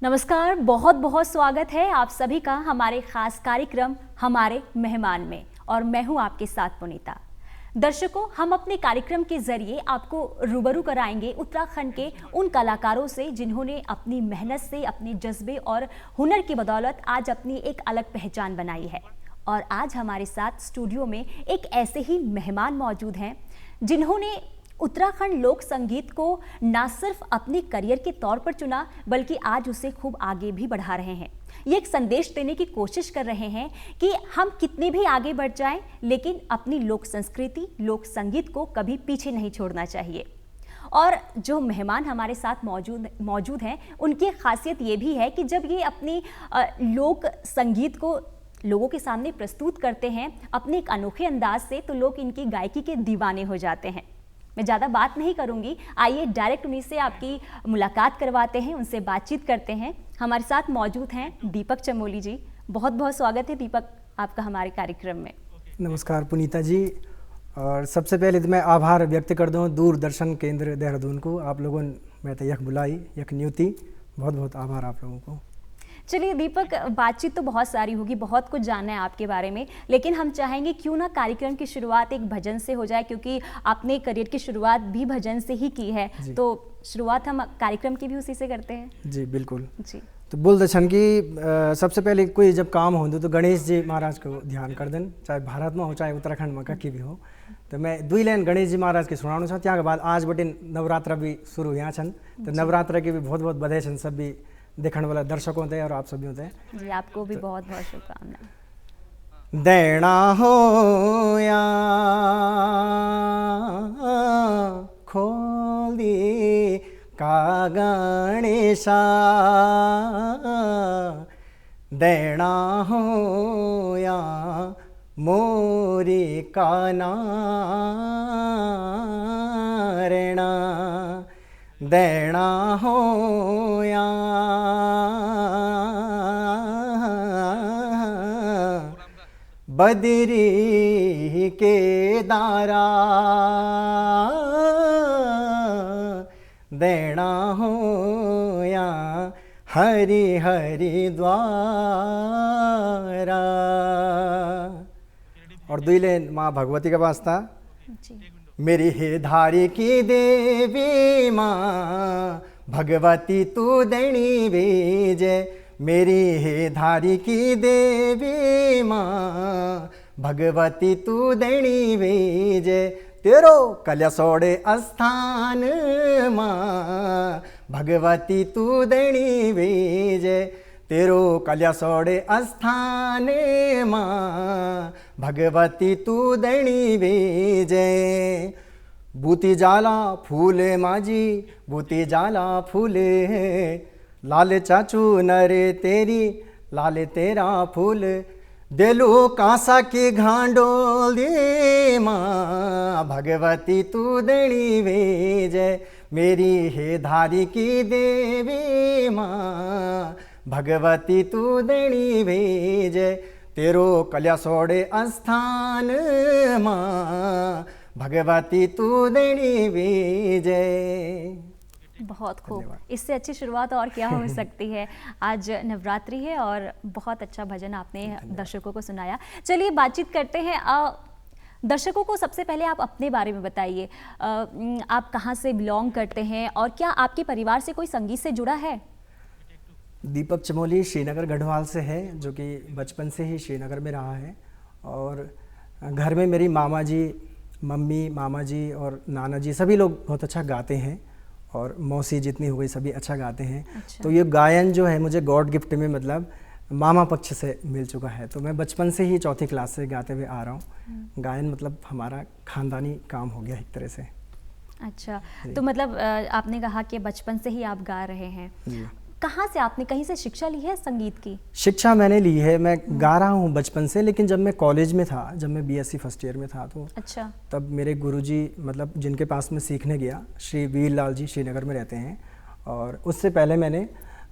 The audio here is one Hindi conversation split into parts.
नमस्कार, बहुत बहुत स्वागत है आप सभी का हमारे खास कार्यक्रम हमारे मेहमान में। और मैं हूं आपके साथ पुनीता। दर्शकों, हम अपने कार्यक्रम के जरिए आपको रूबरू कराएंगे उत्तराखंड के उन कलाकारों से जिन्होंने अपनी मेहनत से, अपने जज्बे और हुनर की बदौलत आज अपनी एक अलग पहचान बनाई है। और आज हमारे साथ स्टूडियो में एक ऐसे ही मेहमान मौजूद हैं जिन्होंने उत्तराखंड लोक संगीत को न सिर्फ अपने करियर के तौर पर चुना, बल्कि आज उसे खूब आगे भी बढ़ा रहे हैं। ये एक संदेश देने की कोशिश कर रहे हैं कि हम कितने भी आगे बढ़ जाएं, लेकिन अपनी लोक संस्कृति, लोक संगीत को कभी पीछे नहीं छोड़ना चाहिए। और जो मेहमान हमारे साथ मौजूद हैं, उनकी खासियत ये भी है कि जब ये अपनी लोक संगीत को लोगों के सामने प्रस्तुत करते हैं अपने एक अनोखे अंदाज से, तो लोग इनकी गायकी के दीवाने हो जाते हैं। मैं ज़्यादा बात नहीं करूंगी, आइए डायरेक्ट उन्हीं से आपकी मुलाकात करवाते हैं, उनसे बातचीत करते हैं। हमारे साथ मौजूद हैं दीपक चमोली जी। बहुत बहुत स्वागत है दीपक आपका हमारे कार्यक्रम में। नमस्कार पुनीता जी। और सबसे पहले तो मैं आभार व्यक्त कर दूँ दूरदर्शन केंद्र देहरादून को। आप लोगों ने मैं तो यक बुलाई, यक न्यूति, बहुत बहुत आभार आप लोगों को। चलिए दीपक, बातचीत तो बहुत सारी होगी, बहुत कुछ जानना है आपके बारे में, लेकिन हम चाहेंगे क्यों ना कार्यक्रम की शुरुआत एक भजन से हो जाए, क्योंकि आपने करियर की शुरुआत भी भजन से ही की है। तो शुरुआत हम कार्यक्रम की भी उसी से करते हैं। जी बिल्कुल जी। तो बोल दर्शन की सबसे पहले कोई जब काम हो तो गणेश जी महाराज को ध्यान कर दें, चाहे भारत में हो चाहे उत्तराखंड में कहीं भी हो। तो मैं दुई लाइन गणेश जी महाराज के सुनाना चाहूँ। त्या बाद आज बटे नवरात्र भी शुरू यहाँ छन, तो नवरात्र की भी बहुत बहुत बधाई छन सब भी देखने वाला दर्शकों होते हैं और आप सभी होते हैं जी। आपको भी बहुत बहुत शुभकामनाएं। देना हो या खोल दी का गणेशा, देना हो या मोरी का नारेणा, देना हो या बदरी के दारा, देना हो या हरि हरि द्वारा। और दुईले माँ भगवती का वास्ता। मेरी हे धारी की देवी माँ भगवती तू देनी भेजे, मेरी हे धारी की देवी माँ भगवती तू देनी भेजे, तेरो कलसोड़े स्थान माँ भगवती तू देनी भेजे, तेरो कलसोड़े स्थान माँ भगवती तू देनी भेजे। बूती जाला फूले माजी, बूती जाला फूले, लाल चाचू नरे तेरी, लाल तेरा फूल, देलू कांसा की घांडोल दे माँ भगवती तू देनी भेजे, मेरी हे धारी की देवी माँ भगवती तू देनी भेजे, तेरो कल्या सोड़े स्थान माँ भगवती तू देनी भेजे। बहुत खूब, इससे अच्छी शुरुआत और क्या हो सकती है। आज नवरात्रि है और बहुत अच्छा भजन आपने दर्शकों को सुनाया। चलिए बातचीत करते हैं। दर्शकों को सबसे पहले आप अपने बारे में बताइए, आप कहाँ से बिलोंग करते हैं और क्या आपके परिवार से कोई संगीत से जुड़ा है? दीपक चमोली श्रीनगर गढ़वाल से है, जो कि बचपन से ही श्रीनगर में रहा है। और घर में मेरी मामा जी, मम्मी, मामा जी और नाना जी सभी लोग बहुत अच्छा गाते हैं, और मौसी जितनी हो गई सभी अच्छा गाते हैं। अच्छा। तो ये गायन जो है मुझे गॉड गिफ्ट में मतलब मामा पक्ष से मिल चुका है। तो मैं बचपन से ही चौथी क्लास से गाते हुए आ रहा हूँ। गायन मतलब हमारा खानदानी काम हो गया एक तरह से। अच्छा, तो मतलब आपने कहा कि बचपन से ही आप गा रहे हैं। कहाँ से आपने कहीं से शिक्षा ली है संगीत की? शिक्षा मैंने ली है, मैं गा रहा हूँ बचपन से, लेकिन जब मैं कॉलेज में था, जब मैं बीएससी फर्स्ट ईयर में था, तो अच्छा, तब मेरे गुरुजी मतलब जिनके पास मैं सीखने गया, श्री वीर लाल जी श्रीनगर में रहते हैं। और उससे पहले मैंने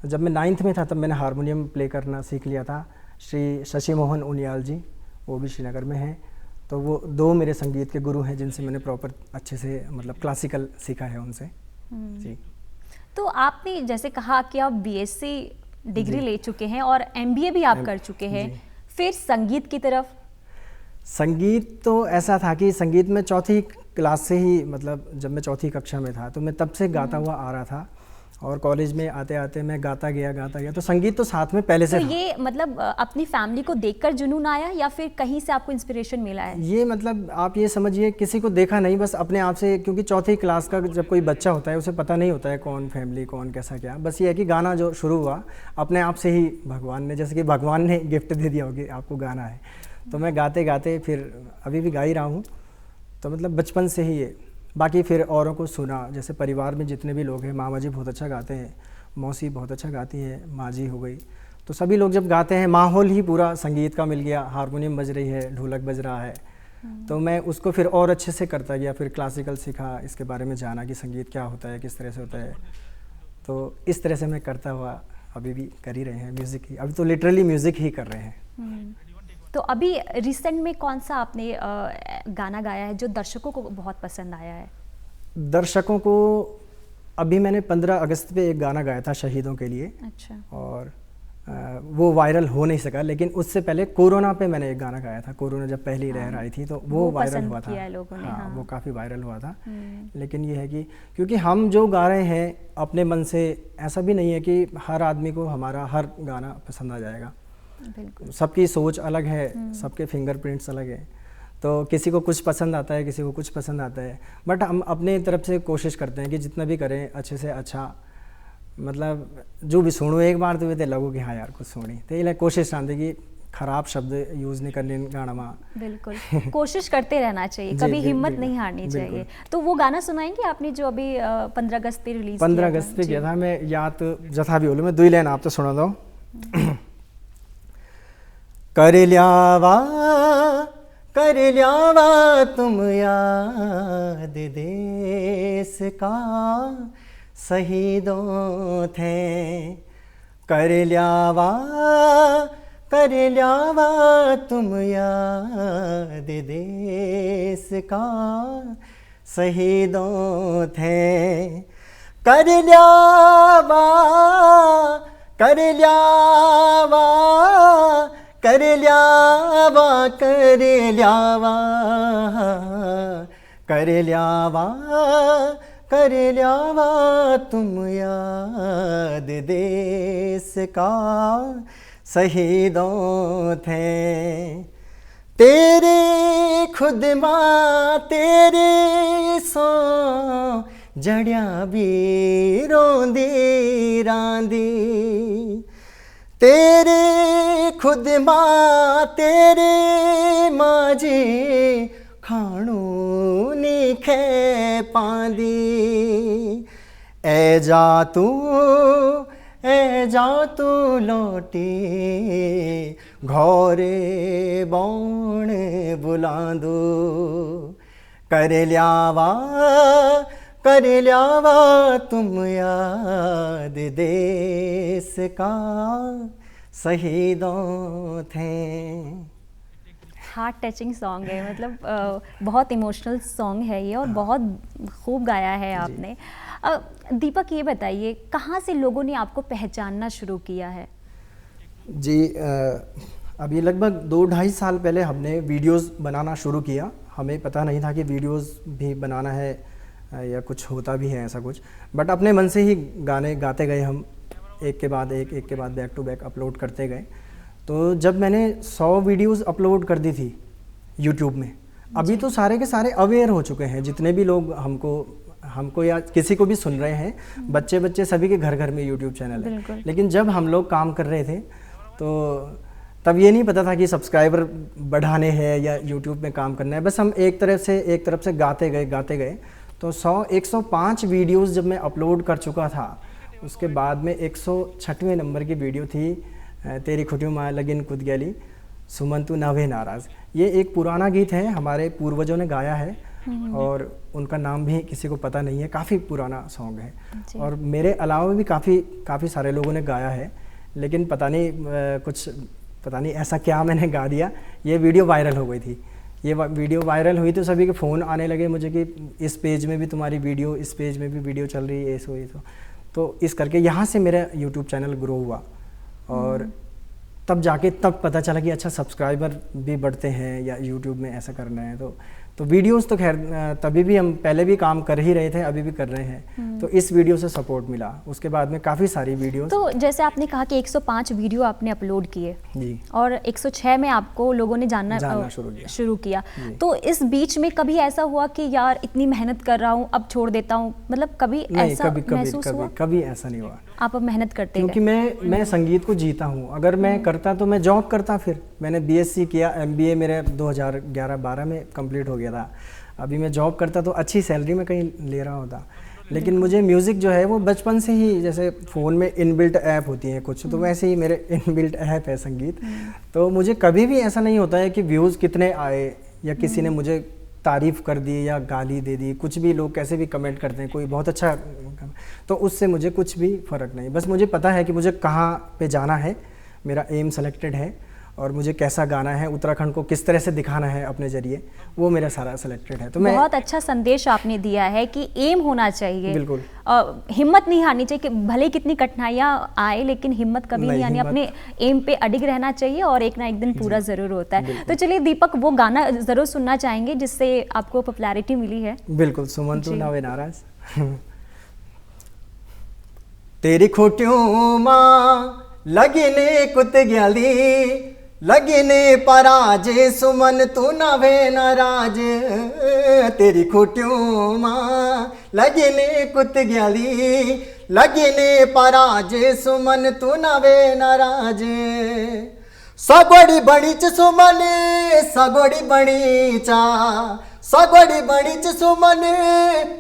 जब मैं 9th में था तब मैंने हारमोनियम प्ले करना सीख लिया था। श्री शशि मोहन उनियाल जी, वो भी श्रीनगर में हैं। तो वो दो मेरे संगीत के गुरु हैं जिनसे मैंने प्रॉपर अच्छे से मतलब क्लासिकल सीखा है उनसे। जी। तो आपने जैसे कहा कि आप बीएससी डिग्री ले चुके हैं और एमबीए भी आप कर चुके हैं, फिर संगीत की तरफ? संगीत तो ऐसा था कि संगीत में चौथी क्लास से ही, मतलब जब मैं चौथी कक्षा में था तो मैं तब से गाता हुआ आ रहा था, और कॉलेज में आते आते मैं गाता गया, तो संगीत तो साथ में पहले से तो था। ये मतलब अपनी फैमिली को देखकर जुनून आया या फिर कहीं से आपको इंस्पिरेशन मिला है? ये मतलब आप ये समझिए, किसी को देखा नहीं, बस अपने आप से, क्योंकि चौथी क्लास का जब कोई बच्चा होता है उसे पता नहीं होता है कौन फैमिली, कौन कैसा क्या, बस ये है कि गाना जो शुरू हुआ अपने आप से ही, भगवान ने, जैसे कि भगवान ने गिफ्ट दे दिया हो कि आपको गाना है, तो मैं गाते गाते फिर अभी भी गा ही रहा हूँ। तो मतलब बचपन से ही ये, बाकी फिर औरों को सुना, जैसे परिवार में जितने भी लोग हैं, मामा जी बहुत अच्छा गाते हैं, मौसी बहुत अच्छा गाती हैं, माँ जी हो गई, तो सभी लोग जब गाते हैं माहौल ही पूरा संगीत का मिल गया, हारमोनियम बज रही है, ढोलक बज रहा है, तो मैं उसको फिर और अच्छे से करता गया, फिर क्लासिकल सीखा, इसके बारे में जाना कि संगीत क्या होता है, किस तरह से होता है, तो इस तरह से मैं करता हुआ अभी भी कर ही रहे हैं म्यूज़िक ही, अभी तो लिटरली म्यूज़िक ही कर रहे हैं। तो अभी रिसेंट में कौन सा आपने गाना गाया है जो दर्शकों को बहुत पसंद आया है? दर्शकों को अभी मैंने 15 अगस्त पे एक गाना गाया था शहीदों के लिए। अच्छा। और वो वायरल हो नहीं सका, लेकिन उससे पहले कोरोना पे मैंने एक गाना गाया था, कोरोना जब पहली लहर आई थी तो वो वायरल हुआ था। हाँ, वो काफ़ी वायरल हुआ था। लेकिन ये है कि क्योंकि हम जो गा रहे हैं अपने मन से, ऐसा भी नहीं है कि हर आदमी को हमारा हर गाना पसंद आ जाएगा, सबकी सोच अलग है, सबके फिंगरप्रिंट्स अलग है, तो किसी को कुछ पसंद आता है, किसी को कुछ पसंद आता है, बट हम अपने तरफ से कोशिश करते हैं कि जितना भी करें अच्छे से अच्छा, मतलब जो भी सुनो एक बार तो ये लगो कि हाँ यार कुछ सुनी, तो ये कोशिश आती कि खराब शब्द यूज़ नहीं करने गाना में। बिल्कुल कोशिश करते रहना चाहिए, कभी हिम्मत नहीं हारनी चाहिए। तो वो गाना सुनाएंगे आपने जो अभी 15 अगस्त पे रिलीज 15 अगस्त पे किया था, मैं याद जथा भी बोलूँ, मैं 2 लाइन आप तो सुना दो। कर ल्यावा तुम याद देश का शहीदों थे, कर ल्यावा तुम याद देश का शहीदों थे, कर ल्यावा कर ल्यावा तुम याद देश का शहीदों थे, तेरे खुद मां तेरे सो जड़िया भी रोंदी रांदी, तेरे खुद मां तेरे माजी खाणू नी खे पांदी, ए जा तू लौटी घोरे बौण बुलांदू, कर ल्यावा तुम याद देश का शहीदों थे। हार्ट टचिंग सॉन्ग है, मतलब बहुत इमोशनल सॉन्ग है ये, और बहुत खूब गाया है आपने। दीपक ये बताइए, कहाँ से लोगों ने आपको पहचानना शुरू किया है? जी अभी लगभग 2-2.5 साल पहले हमने वीडियोस बनाना शुरू किया। हमें पता नहीं था कि वीडियोस भी बनाना है या कुछ होता भी है ऐसा कुछ, बट अपने मन से ही गाने गाते गए हम, एक के बाद बैक टू बैक अपलोड करते गए। तो जब मैंने 100 वीडियोस अपलोड कर दी थी यूट्यूब में, अभी तो सारे के सारे अवेयर हो चुके हैं, जितने भी लोग हमको या किसी को भी सुन रहे हैं, बच्चे सभी के घर में यूट्यूब चैनल है। लेकिन जब हम लोग काम कर रहे थे तो तब ये नहीं पता था कि सब्सक्राइबर बढ़ाने हैं या यूट्यूब में काम करना है, बस हम एक तरफ से गाते गए। तो 105 वीडियोस जब मैं अपलोड कर चुका था, उसके बाद में 106वें नंबर की वीडियो थी तेरी खुटियों माँ लगिन कुद गली सुमंतु नवे नाराज़। ये एक पुराना गीत है, हमारे पूर्वजों ने गाया है और उनका नाम भी किसी को पता नहीं है, काफ़ी पुराना सॉन्ग है। और मेरे अलावा भी काफ़ी सारे लोगों ने गाया है, लेकिन पता नहीं ऐसा क्या मैंने गा दिया, ये वीडियो वायरल हो गई थी। ये वीडियो वायरल हुई तो सभी के फ़ोन आने लगे मुझे कि इस पेज में भी तुम्हारी वीडियो, इस पेज में भी वीडियो चल रही है, ऐसे हुई तो इस करके यहाँ से मेरा यूट्यूब चैनल ग्रो हुआ और तब जाके तब पता चला कि अच्छा सब्सक्राइबर भी बढ़ते हैं या यूट्यूब में ऐसा करना है। तो वीडियोस तो खैर तभी भी हम पहले भी काम कर ही रहे थे, अभी भी कर रहे हैं। तो इस वीडियो से सपोर्ट मिला, उसके बाद में काफ़ी सारी वीडियोस। तो जैसे आपने कहा कि 105 वीडियो आपने अपलोड किए जी, और 106 में आपको लोगों ने जानना शुरू किया। तो इस बीच में कभी ऐसा हुआ कि यार इतनी मेहनत कर रहा हूँ अब छोड़ देता हूँ, मतलब कभी ऐसा महसूस हुआ? कभी ऐसा नहीं हुआ। आप अब मेहनत करते क्योंकि मैं संगीत को जीता हूँ। अगर मैं करता तो मैं जॉब करता, फिर मैंने बीएससी किया, एमबीए मेरे 2011-12 में कंप्लीट हो गया था। अभी मैं जॉब करता तो अच्छी सैलरी में कहीं ले रहा होता। लेकिन मुझे म्यूज़िक जो है वो बचपन से ही, जैसे फ़ोन में इनबिल्ट ऐप होती हैं कुछ, तो वैसे ही मेरे इनबिल्ट ऐप है संगीत। तो मुझे कभी भी ऐसा नहीं होता है कि व्यूज़ कितने आए या किसी ने मुझे तारीफ़ कर दी या गाली दे दी, कुछ भी लोग कैसे भी कमेंट करते हैं, कोई बहुत अच्छा, तो उससे मुझे कुछ भी फ़र्क नहीं। बस मुझे पता है कि मुझे कहाँ पे जाना है, मेरा एम सेलेक्टेड है और मुझे कैसा गाना है, उत्तराखंड को किस तरह से दिखाना है अपने ज़रिए, वो मेरा सारा सेलेक्टेड है। तो मैं बहुत अच्छा संदेश आपने दिया है कि एम होना चाहिए, बिल्कुल हिम्मत नहीं हारनी चाहिए कि भले कितनी कठिनाइयाँ आए लेकिन हिम्मत कभी नहीं आनी, अपने एम पे अडिग रहना चाहिए और एक ना एक दिन पूरा ज़रूर होता है। तो चलिए दीपक, वो गाना ज़रूर सुनना चाहेंगे जिससे आपको पॉपुलैरिटी मिली है। बिल्कुल, सुमन तू ना वे नाराज। तेरी खोटियों माँ लगिने कुत ग्याली, लगिने पराज सुमन तू ना वे नाराज। तेरी खोटियों माँ लगिने कुत ग्याली, लगिने पराज सुमन तू ना वे नाराज। सगोड़ी बड़ी च सुमन, सगोड़ी बड़ी चा, सगोड़ी बड़ी च सुमन,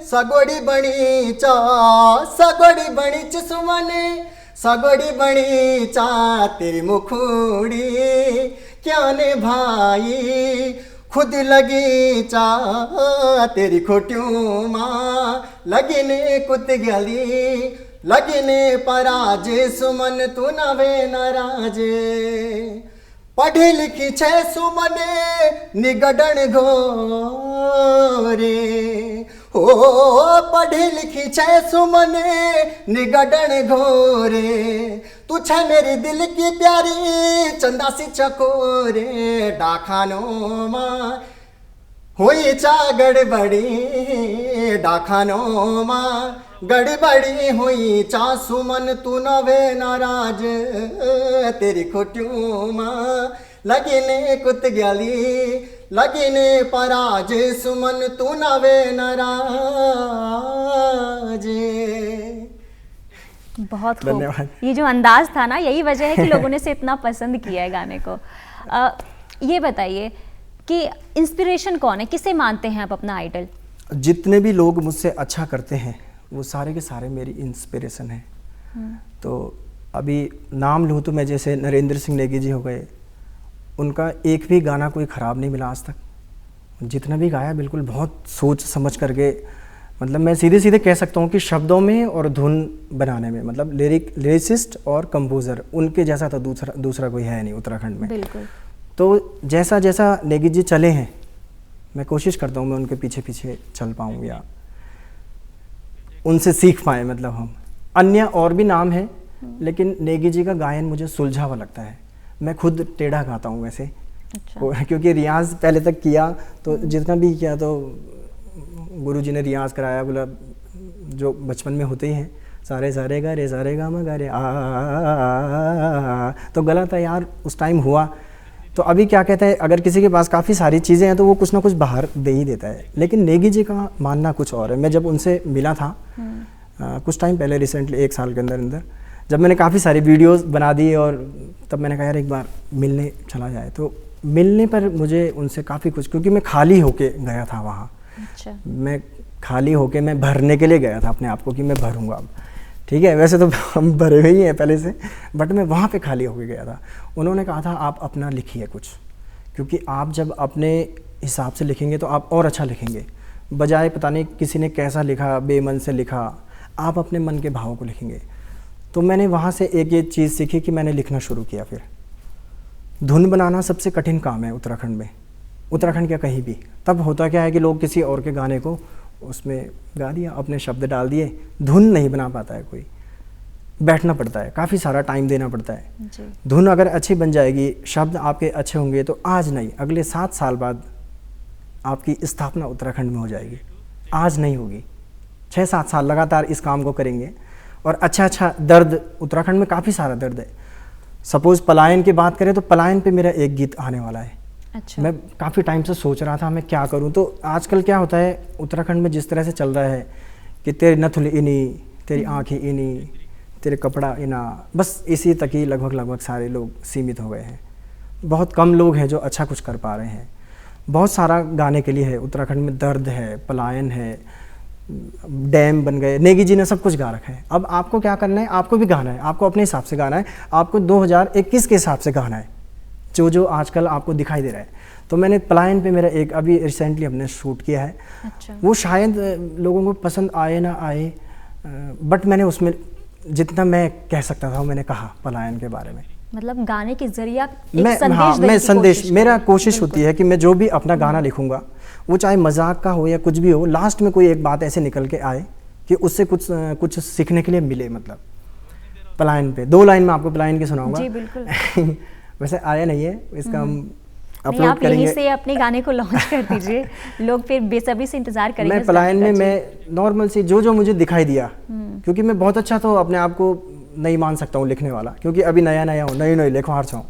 सगोड़ी बड़ी चा, सगोड़ी बड़ी च सुमन, सगोड़ी बड़ी चा। तेरी मुखोड़ी क्या ने भाई खुद लगी चा, तेरी खोटियों माँ लगिने कुत गली, लगिने पराज सुमन तू ना वे नाराज। पढ़ी लिखी छे सुमने निगडन घोरे, ओ पढ़ी लिखी छे सुमने निगडन घोरे। तू छे मेरी दिल की प्यारी चंदा सी चकोरे, डाखानो माँ हुई चा गड़बड़ी, डाखानो माँ गड़बड़ी हुई चा सुमन तू न वे नाराज। तेरी खोटियों माँ लगिने कुत ग्याली, लगिने पराज सुमन तू न वे नाराज। बहुत खूब। धन्यवाद। ये जो अंदाज था ना, यही वजह है कि लोगों ने इसे इतना पसंद किया है गाने को। ये बताइए कि इंस्पिरेशन कौन है, किसे मानते हैं आप अपना आइडल? जितने भी लोग मुझसे अच्छा करते हैं वो सारे के सारे मेरी इंस्पिरेशन है। तो अभी नाम लूँ तो मैं जैसे नरेंद्र सिंह नेगी जी हो गए, उनका एक भी गाना कोई ख़राब नहीं मिला आज तक। जितना भी गाया बिल्कुल बहुत सोच समझ करके, मतलब मैं सीधे सीधे कह सकता हूँ कि शब्दों में और धुन बनाने में, मतलब लिरिसिस्ट और कंपोज़र उनके जैसा तो दूसरा कोई है नहीं उत्तराखंड में। बिल्कुल। तो जैसा जैसा नेगी जी चले हैं, मैं कोशिश करता हूँ मैं उनके पीछे पीछे चल पाऊँ या उनसे सीख पाए। मतलब हम अन्य और भी नाम हैं, लेकिन नेगी जी का गायन मुझे सुलझा हुआ लगता है। मैं खुद टेढ़ा गाता हूँ वैसे। अच्छा। क्योंकि रियाज पहले तक किया, तो जितना भी किया तो गुरुजी ने रियाज कराया, बोला जो बचपन में होते ही हैं, सारे सारे गा रे सारे गा मा गा रे आ, तो गला तैयार उस टाइम हुआ। तो अभी क्या कहते हैं, अगर किसी के पास काफ़ी सारी चीज़ें हैं तो वो कुछ ना कुछ बाहर दे ही देता है। लेकिन नेगी जी का मानना कुछ और है। मैं जब उनसे मिला था कुछ टाइम पहले, रिसेंटली 1 साल के अंदर जब मैंने काफ़ी सारी वीडियोस बना दी, और तब मैंने कहा यार एक बार मिलने चला जाए। तो मिलने पर मुझे उनसे काफ़ी कुछ, क्योंकि मैं खाली होके गया था वहाँ। अच्छा। मैं खाली होके मैं भरने के लिए गया था अपने आप को कि मैं भरूँगा अब। ठीक है, वैसे तो हम भरे हुए ही हैं पहले से, बट मैं वहाँ पे खाली होके गया था। उन्होंने कहा था आप अपना लिखिए कुछ, क्योंकि आप जब अपने हिसाब से लिखेंगे तो आप और अच्छा लिखेंगे, बजाय पता नहीं किसी ने कैसा लिखा, बेमन से लिखा, आप अपने मन के भावों को लिखेंगे। तो मैंने वहाँ से एक ये चीज़ सीखी कि मैंने लिखना शुरू किया। फिर धुन बनाना सबसे कठिन काम है उत्तराखंड में, उत्तराखंड क्या कहीं भी। तब होता क्या है कि लोग किसी और के गाने को उसमें गा दिया, अपने शब्द डाल दिए, धुन नहीं बना पाता है कोई। बैठना पड़ता है, काफ़ी सारा टाइम देना पड़ता है। जी। धुन अगर अच्छी बन जाएगी, शब्द आपके अच्छे होंगे तो आज नहीं, अगले 7 साल बाद आपकी स्थापना उत्तराखंड में हो जाएगी। आज नहीं होगी, 6-7 साल लगातार इस काम को करेंगे और अच्छा दर्द, उत्तराखंड में काफ़ी सारा दर्द है। सपोज़ पलायन की बात करें तो पलायन पे मेरा एक गीत आने वाला है। अच्छा। मैं काफ़ी टाइम से सोच रहा था मैं क्या करूं। तो आजकल क्या होता है उत्तराखंड में, जिस तरह से चल रहा है कि तेरी नथुल इनी, तेरी आँखें इनी, तेरे कपड़ा इना, बस इसी तक ही लगभग सारे लोग सीमित हो गए हैं। बहुत कम लोग हैं जो अच्छा कुछ कर पा रहे हैं। बहुत सारा गाने के लिए है उत्तराखंड में, दर्द है, पलायन है, डैम बन गए, नेगी जी ने सब कुछ गा रखा है। अब आपको क्या करना है, आपको भी गाना है, आपको अपने हिसाब से गाना है, आपको 2021 के हिसाब से गाना है, जो आजकल आपको दिखाई दे रहा है। तो मैंने पलायन पे मेरा एक अभी रिसेंटली हमने शूट किया है। अच्छा। वो शायद लोगों को पसंद आए ना आए, बट मैंने उसमें जितना मैं कह सकता था वो मैंने कहा पलायन के बारे में। मतलब गाने के जरिए आप एक मैं संदेश हाँ, देने मैं की संदेश, कोशिश मेरा करें। कोशिश होती है कि मैं जो भी अपना गाना लिखूंगा वो चाहे मजाक का हो या कुछ भी हो, लास्ट में कोई एक बात ऐसे निकल के आए कि उससे कुछ सीखने के लिए मिले। मतलब पलायन पे 2 लाइन में आपको पलायन की सुनाऊंगा। जी बिल्कुल। वैसे आया नहीं है, इसका हम नहीं, अपलोड आप यहीं करेंगे। से अपने गाने को लॉन्च कर दीजिए, लोग फिर बेसब्री से इंतजार करेंगे मैं इस पलायन गाने में का। मैं नॉर्मल सी जो मुझे दिखाई दिया, क्योंकि मैं बहुत अच्छा तो अपने आप को नहीं मान सकता हूँ लिखने वाला, क्योंकि अभी नया हूँ, नई लिखवार छूँ।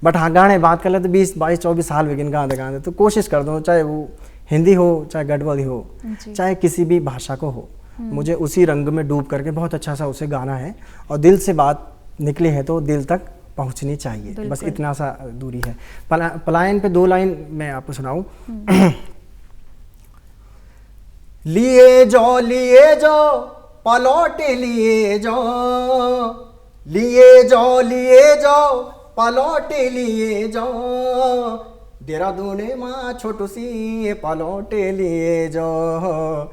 बट हाँ, गाने बात कर ले तो 20-22-24 साल बिगिन गाते तो कोशिश कर दो, चाहे वो हिंदी हो, चाहे गढ़वाली हो, चाहे किसी भी भाषा को हो, मुझे उसी रंग में डूब करके बहुत अच्छा सा उसे गाना है। और दिल से बात निकली है तो दिल तक पहुंचनी चाहिए, बस इतना सा दूरी है। पलायन पे 2 लाइन मैं आपको सुनाऊं। लिए जाओ पलौट लिए जाओ, लिए जाओ पलौट लिए जाओ, देहरादून माँ छोटू सी पलौट लिए जाओ,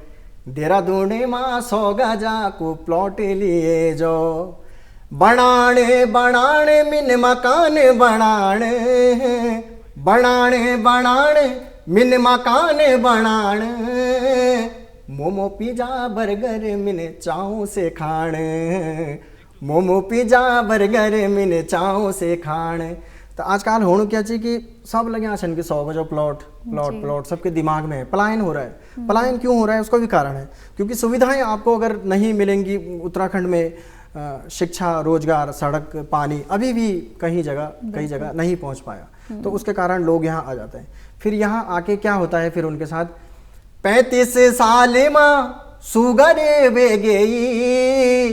देहरादून माँ 100 गजा को प्लॉट लिए जाओ, बनाने मिन मकान बनाने मिन मकान बनाने, मोमो पिज़्ज़ा बर्गर मिन चाऊ से खाने, मोमो पिज़्ज़ा बर्गर मिन चाऊ से खाने। तो आजकल होने क्या चाहिए कि सब लगे आसन के 100 गजा प्लॉट सबके दिमाग में है। पलायन हो रहा है। पलायन क्यों हो रहा है उसका भी कारण है, क्योंकि सुविधाएं आपको अगर नहीं मिलेंगी उत्तराखंड में, शिक्षा, रोजगार, सड़क, पानी अभी भी कई जगह नहीं पहुंच पाया, तो उसके कारण लोग यहाँ आ जाते हैं। फिर यहाँ आके क्या होता है, फिर उनके साथ 35 साल माँ सुगर वे गई,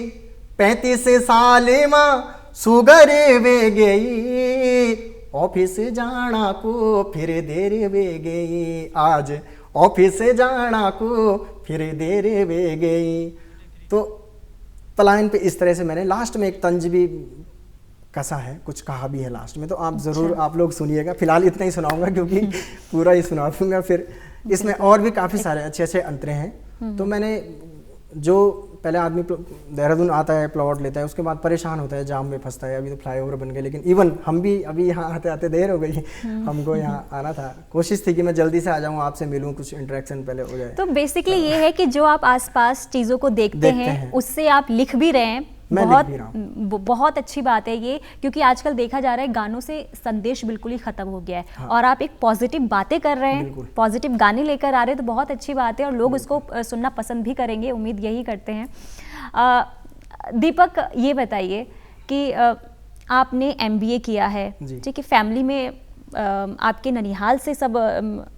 35 साल माँ सुगर वे गई, ऑफिस जाना को फिर देर वे गई, आज ऑफिस जाना को फिर देर वे गई। तो पलायन पे इस तरह से मैंने लास्ट में एक तंज भी कसा है, कुछ कहा भी है लास्ट में, तो आप ज़रूर आप लोग सुनिएगा। फिलहाल इतना ही सुनाऊंगा क्योंकि पूरा ही सुना दूंगा, फिर इसमें और भी काफ़ी सारे अच्छे अंतरे हैं। तो मैंने जो पहले आदमी देहरादून आता है, प्लॉट लेता है, उसके बाद परेशान होता है, जाम में फंसता है। अभी तो फ्लाईओवर बन गए, लेकिन इवन हम भी अभी यहाँ आते आते देर हो गई, हमको यहाँ आना था। कोशिश थी कि मैं जल्दी से आ जाऊँ, आपसे मिलूँ, कुछ इंटरेक्शन पहले हो जाए। तो बेसिकली ये है कि जो आप आसपास चीज़ों को देखते हैं उससे आप लिख भी रहे हैं। बहुत अच्छी बात है ये, क्योंकि आजकल देखा जा रहा है गानों से संदेश बिल्कुल ही खत्म हो गया है। हाँ। और आप एक पॉजिटिव बातें कर रहे हैं, पॉजिटिव गाने लेकर आ रहे हैं, तो बहुत अच्छी बात है और लोग उसको सुनना पसंद भी करेंगे, उम्मीद यही करते हैं। दीपक, ये बताइए कि आपने MBA किया है, ठीक है, फैमिली में आपके ननिहाल से सब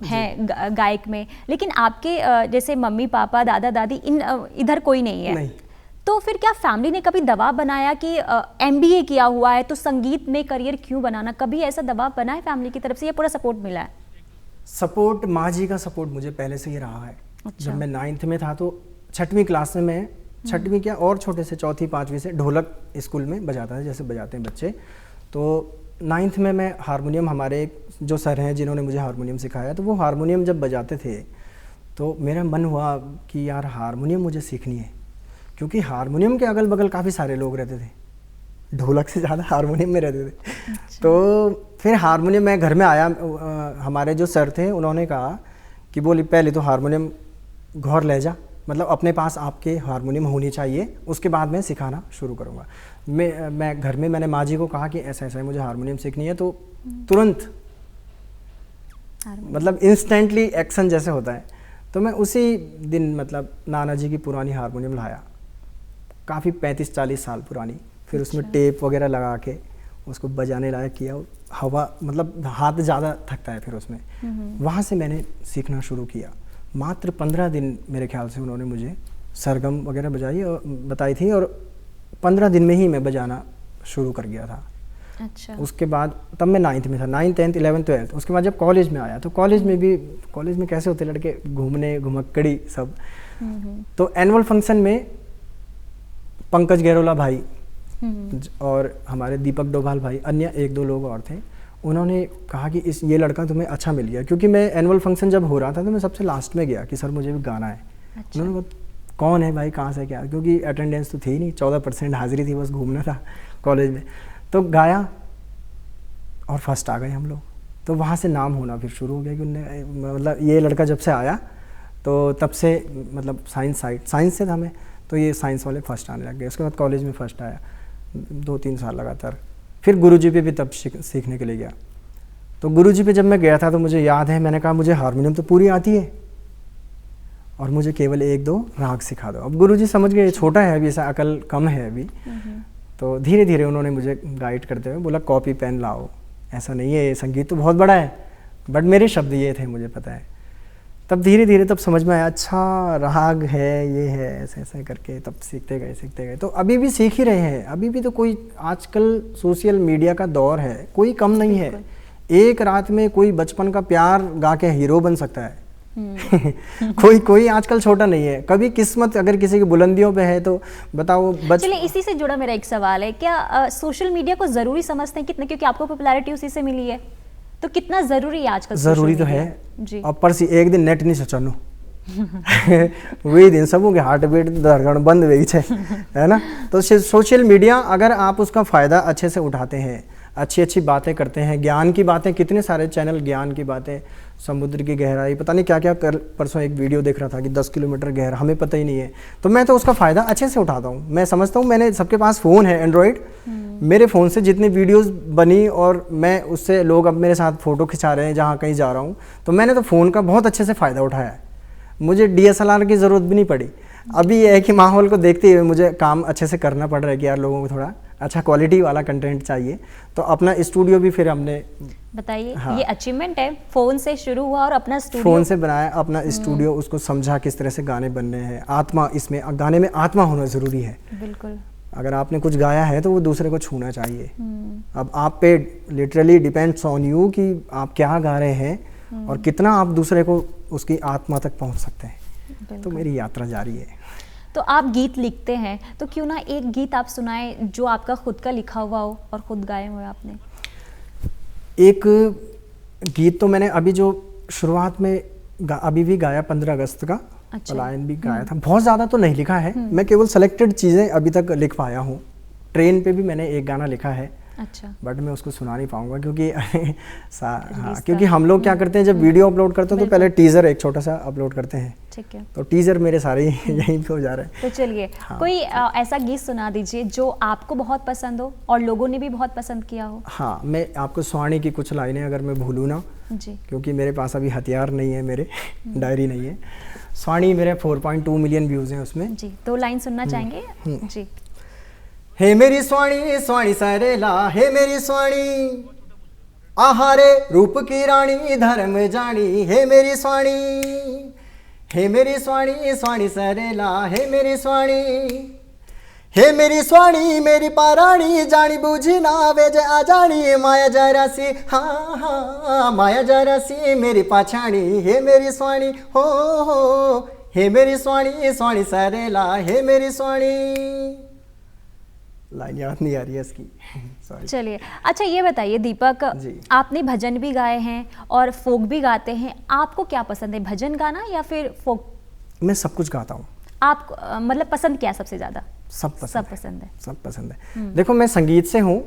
हैं गायक में, लेकिन आपके जैसे मम्मी पापा दादा दादी इधर कोई नहीं है। तो फिर क्या फैमिली ने कभी दबाव बनाया कि MBA किया हुआ है तो संगीत में करियर क्यों बनाना, कभी ऐसा दबाव बना है फैमिली की तरफ से या पूरा सपोर्ट मिला है? सपोर्ट, माँ जी का सपोर्ट मुझे पहले से ही रहा है। अच्छा। जब मैं 9th में था तो 6वीं क्लास में मैं 6वीं क्या और छोटे से 4th 5वीं से ढोलक स्कूल में बजाता था, जैसे बजाते हैं बच्चे। तो 9th में मैं हारमोनियम, हमारे जो सर हैं जिन्होंने मुझे हारमोनियम सिखाया, तो वो हारमोनियम जब बजाते थे तो मेरा मन हुआ कि यार हारमोनियम मुझे सीखनी है, क्योंकि हारमोनियम के अगल बगल काफ़ी सारे लोग रहते थे, ढोलक से ज़्यादा हारमोनियम में रहते थे। अच्छा। तो फिर हारमोनियम, मैं घर में आया, हमारे जो सर थे उन्होंने कहा कि बोली पहले तो हारमोनियम घर ले जा, मतलब अपने पास आपके हारमोनियम होनी चाहिए, उसके बाद मैं सिखाना शुरू करूँगा। मैं घर में मैंने माँ जी को कहा कि ऐसा ऐसा है, मुझे हारमोनियम सीखनी है, तो तुरंत मतलब इंस्टेंटली एक्शन जैसे होता है, तो मैं उसी दिन मतलब नाना जी की पुरानी हारमोनियम लाया, काफ़ी 35-40 साल पुरानी, फिर उसमें टेप वगैरह लगा के उसको बजाने लायक किया। हवा मतलब हाथ ज़्यादा थकता है फिर उसमें। वहाँ से मैंने सीखना शुरू किया। मात्र 15 दिन मेरे ख्याल से उन्होंने मुझे सरगम वगैरह बजाई और बताई थी, और 15 दिन में ही मैं बजाना शुरू कर गया था। अच्छा। उसके बाद तब मैं 9th में था, 9th 10th 11th 12th। उसके बाद जब कॉलेज में आया तो कॉलेज में भी, कॉलेज में कैसे होते लड़के, घूमने घुमक्कड़ी सब। तो एनुअल फंक्शन में पंकज गहरोला भाई और हमारे दीपक डोभाल भाई, अन्य 1-2 लोग और थे, उन्होंने कहा कि ये लड़का तुम्हें अच्छा मिल गया। क्योंकि मैं एनुअल फंक्शन जब हो रहा था तो मैं सबसे लास्ट में गया कि सर मुझे भी गाना है। अच्छा। उन्होंने कहा कौन है भाई, कहाँ से क्या, क्योंकि अटेंडेंस तो थी नहीं, 14% हाजिरी थी, बस घूमना था कॉलेज में। तो गाया और फर्स्ट आ गए हम लोग। तो वहाँ से नाम होना फिर शुरू हो गया कि उनने मतलब ये लड़का जब से आया तो तब से मतलब साइंस से था मैं, तो ये साइंस वाले फर्स्ट आने लग गए। उसके बाद कॉलेज में फर्स्ट आया 2-3 साल लगातार। फिर गुरुजी पे भी तब सीखने के लिए गया। तो गुरुजी पे जब मैं गया था तो मुझे याद है मैंने कहा मुझे हारमोनियम तो पूरी आती है और मुझे केवल 1-2 राग सिखा दो। अब गुरुजी समझ गए छोटा है अभी, ऐसा अकल कम है अभी। तो धीरे धीरे उन्होंने मुझे गाइड करते हुए बोला कॉपी पेन लाओ, ऐसा नहीं है, संगीत तो बहुत बड़ा है, बट मेरे शब्द ये थे, मुझे पता है। तब धीरे धीरे तब समझ में आया, अच्छा राग है, ये है, ऐसे ऐसे करके तब सीखते गए। तो अभी भी सीख ही रहे हैं। अभी भी तो कोई, आजकल सोशल मीडिया का दौर है, कोई कम नहीं है। एक रात में कोई बचपन का प्यार गा के हीरो बन सकता है। कोई आजकल छोटा नहीं है। कभी किस्मत अगर किसी की बुलंदियों पे है तो बताओ। चलिए, इसी से जुड़ा मेरा एक सवाल है, क्या सोशल मीडिया को जरूरी समझते हैं कितने, क्योंकि आपको पॉपुलैरिटी उसी से मिली है, तो कितना जरूरी है आजकल? जरूरी तो है जी। और पर एक दिन नेट नहीं सचानो वही दिन सबों के हार्ट बीट धड़कन बंद हुई है ना। तो सोशल मीडिया अगर आप उसका फायदा अच्छे से उठाते हैं, अच्छी अच्छी बातें करते हैं, ज्ञान की बातें, कितने सारे चैनल ज्ञान की बातें, समुद्र की गहराई, पता नहीं क्या क्या परसों एक वीडियो देख रहा था कि 10 किलोमीटर गहरा, हमें पता ही नहीं है। तो मैं तो उसका फ़ायदा अच्छे से उठाता हूँ। मैं समझता हूँ, मैंने सबके पास फ़ोन है एंड्रॉयड, मेरे फ़ोन से जितनी वीडियोस बनी और मैं उससे, लोग अब मेरे साथ फ़ोटो खिंचा रहे हैं जहाँ कहीं जा रहा हूँ, तो मैंने तो फ़ोन का बहुत अच्छे से फ़ायदा उठाया है। मुझे DSLR की ज़रूरत भी नहीं पड़ी। अभी ये है कि माहौल को देखते हुए मुझे काम अच्छे से करना पड़ रहा है कि यार लोगों को थोड़ा अच्छा क्वालिटी वाला कंटेंट चाहिए। तो अपना स्टूडियो भी फिर हमने, बताइए। हाँ। ये अचीवमेंट है, फोन से शुरू हुआ और अपना स्टूडियो, फ़ोन से बनाया अपना स्टूडियो, उसको समझा किस तरह से गाने बनने हैं। आत्मा, इसमें गाने में आत्मा होना ज़रूरी है। बिल्कुल। अगर आपने कुछ गाया है तो वो दूसरे को छूना चाहिए। अब आप पे लिटरली डिपेंड्स ऑन यू कि आप क्या गा रहे हैं और कितना आप दूसरे को उसकी आत्मा तक पहुंच सकते हैं। तो मेरी यात्रा जारी है। तो आप गीत लिखते हैं, तो क्यों ना एक गीत आप सुनाएं जो आपका खुद का लिखा हुआ हो और खुद गाए हुए आपने। एक गीत तो मैंने अभी जो शुरुआत में अभी भी गाया 15 अगस्त का। अच्छा। लाइन भी गाया था, बहुत ज़्यादा तो नहीं लिखा है। मैं केवल सेलेक्टेड चीज़ें अभी तक लिख पाया हूँ। ट्रेन पे भी मैंने एक गाना लिखा है। अच्छा। बट मैं उसको सुना नहीं पाऊंगा क्योंकि हाँ, क्योंकि हम लोग क्या करते हैं जब वीडियो अपलोड करते हैं तो पहले टीजर एक छोटा सा अपलोड करते हैं। ठीक है। तो टीजर मेरे सारे यहीं पे हो जा रहे हैं। तो चलिए, हाँ। कोई ऐसा गीत सुना दीजिए जो आपको बहुत पसंद हो और लोगों ने भी बहुत पसंद किया हो। हाँ, मैं आपको स्वाणी की कुछ लाइनें अगर मैं भूलूँ ना जी, क्योंकि मेरे पास अभी हथियार नहीं है, मेरे डायरी नहीं है। स्वाणी मेरे 4.2 मिलियन व्यूज़ हैं उसमें जी। 2 लाइन सुनना चाहेंगे जी। हे मेरी स्वाणी स्वाणी सरेला, हे मेरी स्वाणी आहारे रूप की रानी धर्म जानी, हे मेरी स्वाणी, हे मेरी स्वाणी स्वाणी सरेला, हे मेरी स्वाणी, हे मेरी स्वाणी मेरी पाराणी जानी बूझी ना वेज आ जानी माया जरासी, हाँ हाँ माया जरासी मेरी पाछाणी, हे मेरी स्वाणी हो, हे मेरी स्वाणी स्वाणी सरेला, हे मेरी स्वाणी। लाइन याद नहीं आ रही है इसकी। चलिए, अच्छा ये बताइए दीपक, आपने भजन भी गाए हैं और फोक भी गाते हैं, आपको क्या पसंद है, भजन गाना या फिर फोक? मैं सब कुछ गाता हूँ। आप मतलब पसंद क्या सबसे ज्यादा? सब पसंद है। सब पसंद है। देखो, मैं संगीत से हूँ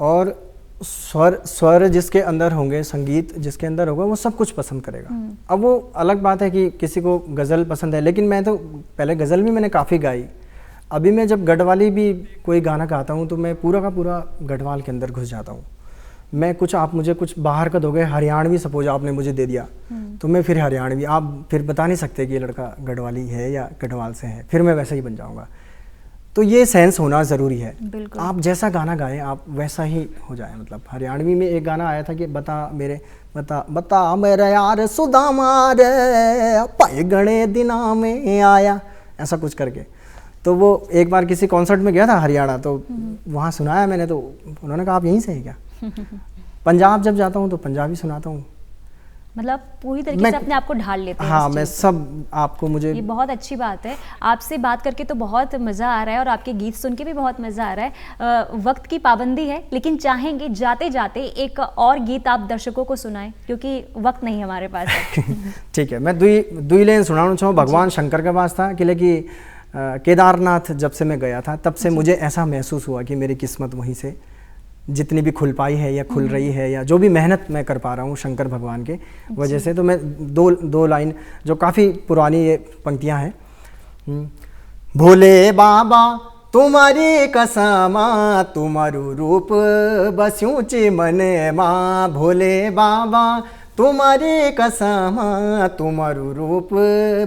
और स्वर स्वर जिसके अंदर होंगे, संगीत जिसके अंदर होगा, वो सब कुछ पसंद करेगा। अब वो अलग बात है कि किसी को गज़ल पसंद है, लेकिन मैं तो पहले गज़ल भी मैंने काफ़ी गाई। अभी मैं जब गढ़वाली भी कोई गाना गाता हूँ तो मैं पूरा का पूरा गढ़वाल के अंदर घुस जाता हूँ। मैं कुछ, आप मुझे कुछ बाहर का दोगे, हरियाणवी सपोज आपने मुझे दे दिया तो मैं फिर हरियाणवी, आप फिर बता नहीं सकते कि ये लड़का गढ़वाली है या गढ़वाल से है, फिर मैं वैसा ही बन जाऊँगा। तो ये सेंस होना ज़रूरी है। आप जैसा गाना गाएं आप वैसा ही हो जाए। मतलब हरियाणवी में एक गाना आया था कि बता मेरे यार सुदामा रे पाए गणे दिना में आया, ऐसा कुछ करके। तो वो एक बार किसी कॉन्सर्ट में गया था हरियाणा, तो वहाँ सुनाया मैंने, तो उन्होंने कहा आप यहीं से है क्या? पंजाब जब जाता हूँ तो पंजाबी सुनाता हूँ। मतलब पूरी तरीके से अपने आप को ढाल लेते हैं। हाँ, मैं सब आपको, मुझे ये बहुत अच्छी बात है। आपसे बात करके तो बहुत मज़ा आ रहा है और आपके गीत सुन के भी बहुत मज़ा आ रहा है। वक्त की पाबंदी है, लेकिन चाहेंगे जाते जाते एक और गीत आप दर्शकों को सुनाएं, क्योंकि वक्त नहीं हमारे पास है। ठीक है, मैं दुई लाइन सुनाना चाहूँ। भगवान शंकर के पास था कि केदारनाथ जब से मैं गया था तब से मुझे ऐसा महसूस हुआ कि मेरी किस्मत वहीं से जितनी भी खुल पाई है या खुल रही है, या जो भी मेहनत मैं कर पा रहा हूँ शंकर भगवान के वजह से। तो मैं दो लाइन जो काफ़ी पुरानी ये पंक्तियाँ हैं। भोले बाबा तुम्हारी कसमा तुम्हारू रूप बस्यूं ची मने माँ, भोले बाबा तुम्हारी कसमा तुम्हारू रूप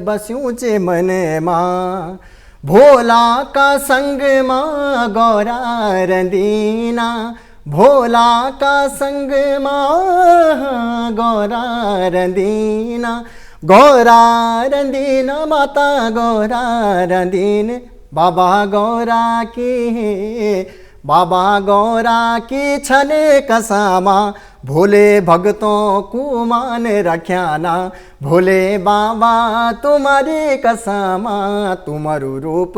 बस्यूं ची मने माँ, भोला का संग माँ गौरा रंदीना, भोला का संग माँ गौरा रंदीना, गौरा रंदीना माता गौरा रंदीन, बाबा गौरा की छने कसामा, भोले भगतों को मान रख्याना, भोले बाबा तुम्हारी कसमा तुम्हारू रूप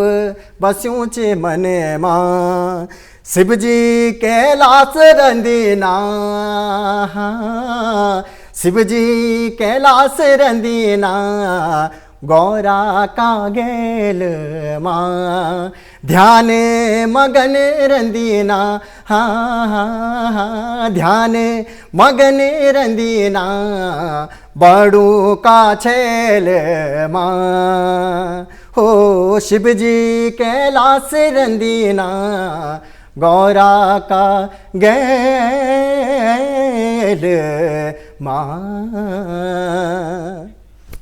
बस्यूं चे मने माँ, शिव जी कैलाश रंदीना, शिव जी कैलाश रंदीना, गौरा का गेल माँ, ध्यान मगन रंदीना, हाँ ध्यान मगन रंदीना, बड़ू का छेल माँ, हो शिव जी कैलाश रंदीना, गौरा का गेल माँ।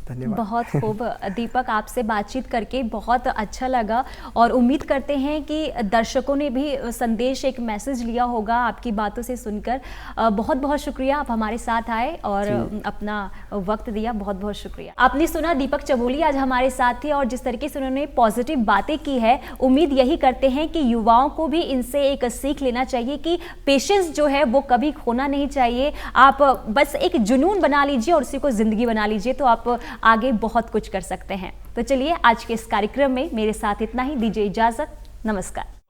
धन्यवाद। बहुत खूब दीपक, आपसे बातचीत करके बहुत अच्छा लगा और उम्मीद करते हैं कि दर्शकों ने भी संदेश, एक मैसेज लिया होगा आपकी बातों से सुनकर। बहुत बहुत शुक्रिया, आप हमारे साथ आए और अपना वक्त दिया, बहुत बहुत शुक्रिया। आपने सुना दीपक चमोली आज हमारे साथ थे और जिस तरीके से उन्होंने पॉजिटिव बातें की है, उम्मीद यही करते हैं कि युवाओं को भी इनसे एक सीख लेना चाहिए कि पेशेंस जो है वो कभी खोना नहीं चाहिए। आप बस एक जुनून बना लीजिए और उसी को ज़िंदगी बना लीजिए, तो आप आगे बहुत कुछ कर सकते हैं। तो चलिए आज के इस कार्यक्रम में मेरे साथ इतना ही, दीजिए इजाजत, नमस्कार।